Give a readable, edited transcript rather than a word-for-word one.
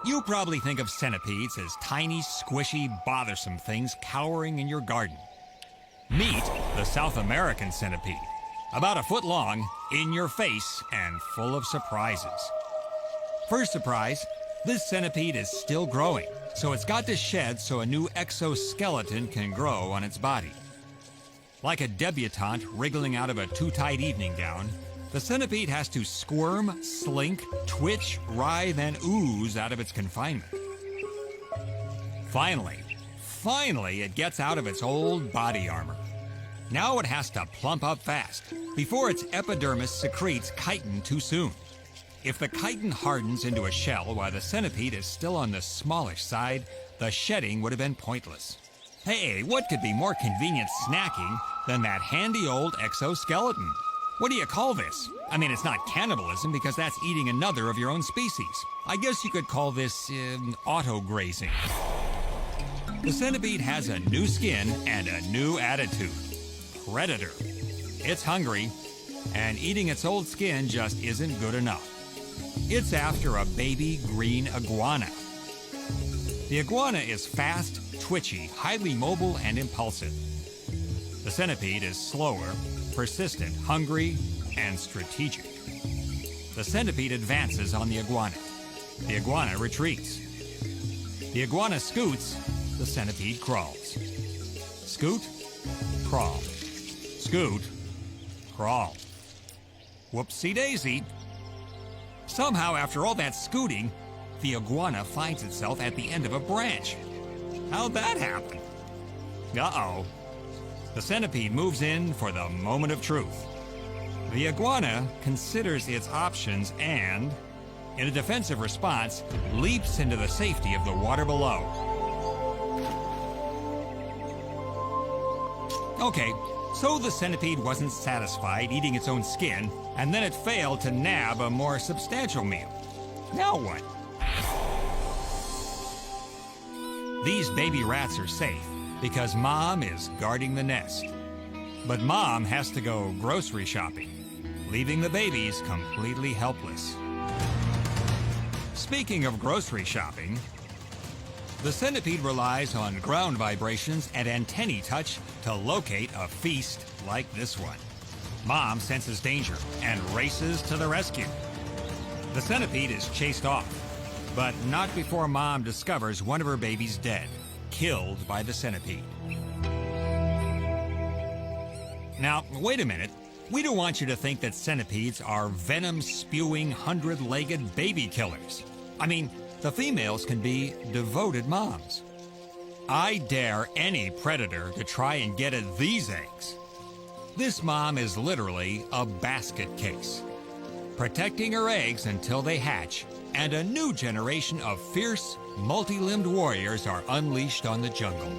You probably think of centipedes as tiny, squishy, bothersome things cowering in your garden. Meet the South American centipede. About a foot long, in your face, and full of surprises. First surprise, this centipede is still growing, so it's got to shed so a new exoskeleton can grow on its body. Like a debutante wriggling out of a too-tight evening gown, the centipede has to squirm, slink, twitch, writhe, and ooze out of its confinement. Finally, it gets out of its old body armor. Now it has to plump up fast before its epidermis secretes chitin too soon. If the chitin hardens into a shell while the centipede is still on the smallish side, the shedding would have been pointless. Hey, what could be more convenient snacking than that handy old exoskeleton? What do you call this? I mean, it's not cannibalism because that's eating another of your own species. I guess you could call this auto-grazing. The centipede has a new skin and a new attitude. Predator. It's hungry, and eating its old skin just isn't good enough. It's after a baby green iguana. The iguana is fast, twitchy, highly mobile, and impulsive. The centipede is slower, persistent, hungry, and strategic. The centipede advances on the iguana. The iguana retreats. The iguana scoots, the centipede crawls. Scoot, crawl. Scoot, crawl. Whoopsie-daisy. Somehow, after all that scooting, the iguana finds itself at the end of a branch. How'd that happen? Uh-oh. The centipede moves in for the moment of truth. The iguana considers its options and, in a defensive response, leaps into the safety of the water below. Okay, so the centipede wasn't satisfied eating its own skin, and then it failed to nab a more substantial meal. Now what? These baby rats are safe because Mom is guarding the nest. But Mom has to go grocery shopping, leaving the babies completely helpless. Speaking of grocery shopping, the centipede relies on ground vibrations and antennae touch to locate a feast like this one. Mom senses danger and races to the rescue. The centipede is chased off, but not before Mom discovers one of her babies dead, killed by the centipede. Now, wait a minute. We don't want you to think that centipedes are venom-spewing, hundred-legged baby killers. I mean, the females can be devoted moms. I dare any predator to try and get at these eggs. This mom is literally a basket case, protecting her eggs until they hatch, and a new generation of fierce, multi-limbed warriors are unleashed on the jungle.